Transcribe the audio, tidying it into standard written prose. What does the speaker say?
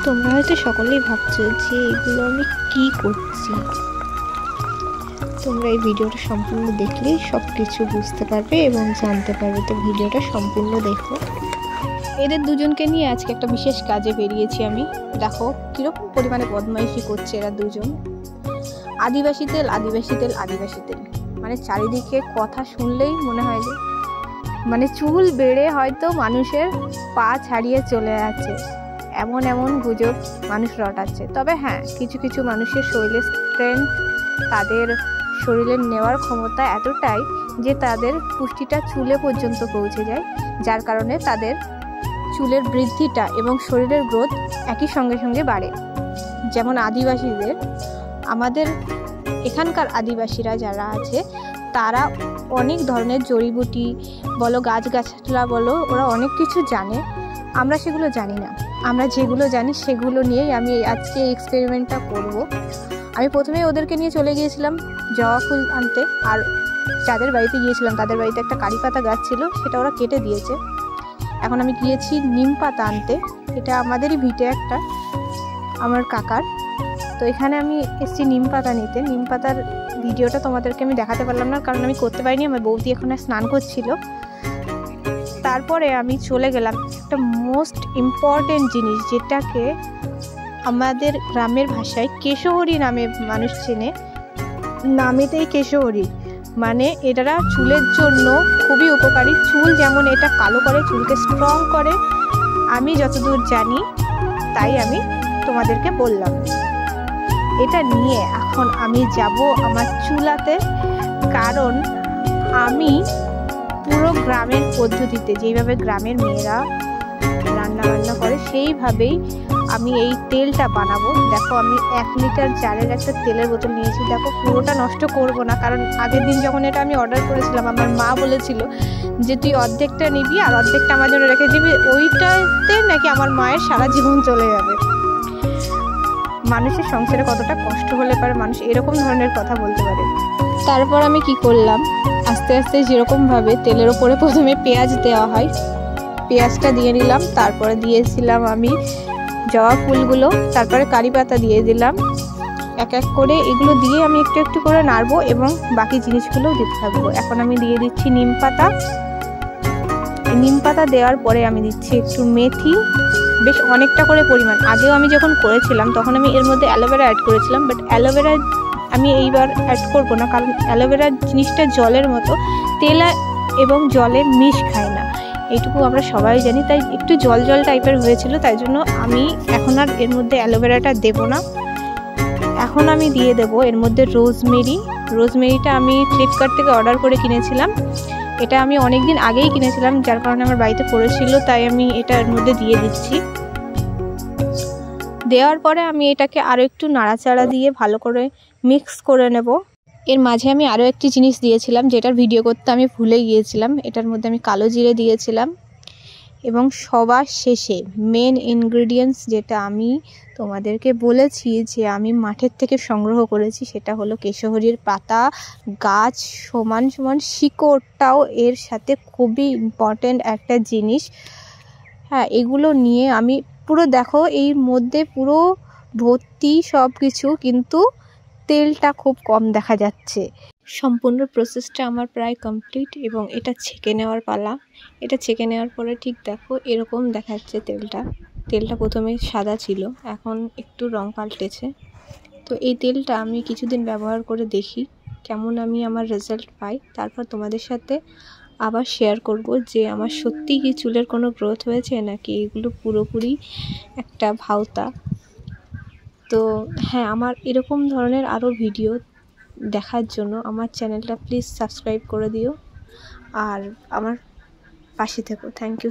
তোমরা হয়তো সকলেই ভাবছো যে এগুলো আমি কি করছি। তোমরা এই ভিডিওটা সম্পূর্ণ দেখলেই সব কিছু বুঝতে পারবে এবং জানতে পারবে, তো ভিডিওটা সম্পূর্ণ দেখো। এদের দুজনকে নিয়ে আজকে একটা বিশেষ কাজে বেরিয়েছি আমি। দেখো কীরকম পরিমাণে বদমাইশি করছে এরা দুজন। আদিবাসী তেল, আদিবাসী তেল, আদিবাসী তেল, মানে চারিদিকে কথা শুনলেই মনে হয় যে মানে চুল বেড়ে হয়তো মানুষের পা ছাড়িয়ে চলে যাচ্ছে, এমন এমন গুজব মানুষ রটাচ্ছে। তবে হ্যাঁ, কিছু কিছু মানুষের শরীরের স্ট্রেংথ, তাদের শরীরের নেওয়ার ক্ষমতা এতটাই যে তাদের পুষ্টিটা চুলে পর্যন্ত পৌঁছে যায়, যার কারণে তাদের চুলের বৃদ্ধিটা এবং শরীরের গ্রোথ একই সঙ্গে সঙ্গে বাড়ে। যেমন আদিবাসীদের, আমাদের এখানকার আদিবাসীরা যারা আছে তারা অনেক ধরনের জড়িবুটি বলো, গাছগাছলা বলো, ওরা অনেক কিছু জানে। আমরা সেগুলো জানি না। আমরা যেগুলো জানি সেগুলো নিয়েই আমি আজকে এই এক্সপেরিমেন্টটা করব। আমি প্রথমে ওদেরকে নিয়ে চলে গিয়েছিলাম জবা ফুল আনতে, আর যাদের বাড়িতে গিয়েছিলাম তাদের বাড়িতে একটা কারি পাতা গাছ ছিল, সেটা ওরা কেটে দিয়েছে। এখন আমি গিয়েছি নিম পাতা আনতে, এটা আমাদেরই ভিটে একটা, আমার কাকার। তো এখানে আমি এসেছি নিম পাতা নিতে। নিম পাতার ভিডিওটা তোমাদেরকে আমি দেখাতে পারলাম না, কারণ আমি করতে পারিনি, আমার বৌদি এখানে স্নান করছিল। তারপরে আমি চলে গেলাম একটা মোস্ট ইম্পর্টেন্ট জিনিস, যেটাকে আমাদের গ্রামের ভাষায় কেশহরি নামে মানুষ চেনে। নামেতেই কেশহরি, মানে এটা চুলের জন্য খুবই উপকারী। চুল যেমন এটা কালো করে, চুলকে স্ট্রং করে, আমি যতদূর জানি তাই আমি তোমাদেরকে বললাম। এটা নিয়ে এখন আমি যাব আমার চুলাতে, কারণ আমি পুরো গ্রামের পদ্ধতিতে, যেইভাবে গ্রামের মেয়েরা রান্না বান্না করে সেইভাবেই আমি এই তেলটা বানাবো। দেখো আমি 1 লিটার জারের একটা তেলের বোতল নিয়েছি। দেখো পুরোটা নষ্ট করব না, কারণ আগের দিন যখন এটা আমি অর্ডার করেছিলাম আমার মা বলেছিল যে তুই অর্ধেকটা নিবি আর অর্ধেকটা আমার জন্য রেখে দিবি, ওইটাতে নাকি আমার মায়ের সারা জীবন চলে যাবে। মানুষের সংসারে কতটা কষ্ট হলে পারে মানুষ এরকম ধরনের কথা বলতে পারে। তারপর আমি কি করলাম, আস্তে আস্তে যেরকমভাবে তেলের ওপরে প্রথমে পেঁয়াজ দেওয়া হয়, পেঁয়াজটা দিয়ে নিলাম। তারপরে দিয়েছিলাম আমি জবা ফুলগুলো, তারপরে কারি পাতা দিয়ে দিলাম। এক এক করে এগুলো দিয়ে আমি একটু একটু করে নাড়বো এবং বাকি জিনিসগুলোও দিতে থাকবো। এখন আমি দিয়ে দিচ্ছি নিম পাতা। নিম পাতা দেওয়ার পরে আমি দিচ্ছি একটু মেথি, বেশ অনেকটা করে পরিমাণ। আগেও আমি যখন করেছিলাম তখন আমি এর মধ্যে অ্যালোভেরা অ্যাড করেছিলাম, বাট অ্যালোভেরা আমি এইবার অ্যাড করব না, কারণ অ্যালোভেরার জিনিসটা জলের মতো, তেল এবং জলে মিশ খায় না, এইটুকু আমরা সবাই জানি। তাই একটু জল জল টাইপের হয়েছিল, তাই জন্য আমি এখন আর এর মধ্যে অ্যালোভেরাটা দেব না। এখন আমি দিয়ে দেব এর মধ্যে রোজমেরি। রোজমেরিটা আমি ফ্লিপকার্ট থেকে অর্ডার করে কিনেছিলাম। এটা আমি অনেক দিন আগেই কিনেছিলাম, যার কারণে আমার বাড়িতে পড়েছিল, তাই আমি এটা এর মধ্যে দিয়ে দিচ্ছি। দেওয়ার পরে আমি এটাকে আরও একটু নাড়াচাড়া দিয়ে ভালো করে মিক্স করে নেব। এর মাঝে আমি আরও একটি জিনিস দিয়েছিলাম, যেটার ভিডিও করতে আমি ভুলে গিয়েছিলাম। এটার মধ্যে আমি কালো জিরে দিয়েছিলাম এবং সবার শেষে মেন ইনগ্রেডিয়েন্টস, যেটা আমি তোমাদেরকে বলেছি যে আমি মাঠের থেকে সংগ্রহ করেছি, সেটা হলো কেশহরির পাতা গাছ, সমান সমান শিকড়টাও এর সাথে খুবই ইম্পর্ট্যান্ট একটা জিনিস। হ্যাঁ, এগুলো নিয়ে আমি পুরো দেখো এই মধ্যে পুরো ভর্তি সব কিছু, কিন্তু তেলটা খুব কম দেখা যাচ্ছে। সম্পূর্ণ প্রসেসটা আমার প্রায় কমপ্লিট এবং এটা ছেঁকে নেওয়ার পালা। এটা ছেঁকে নেওয়ার পরে ঠিক দেখো এরকম দেখাচ্ছে তেলটা প্রথমে সাদা ছিল, এখন একটু রং পাল্টেছে। তো এই তেলটা আমি কিছুদিন ব্যবহার করে দেখি কেমন আমি আমার রেজাল্ট পাই, তারপর তোমাদের সাথে আবার শেয়ার করব যে আমার সত্যি কি চুলের কোনো গ্রোথ হয়েছে নাকি এগুলো পুরোপুরি একটা ভাওতা। তো হ্যাঁ, আমার এরকম ধরনের আরও ভিডিও দেখার জন্য আমার চ্যানেলটা প্লিজ সাবস্ক্রাইব করে দিও আর আমার পাশে থেকো। Thank you.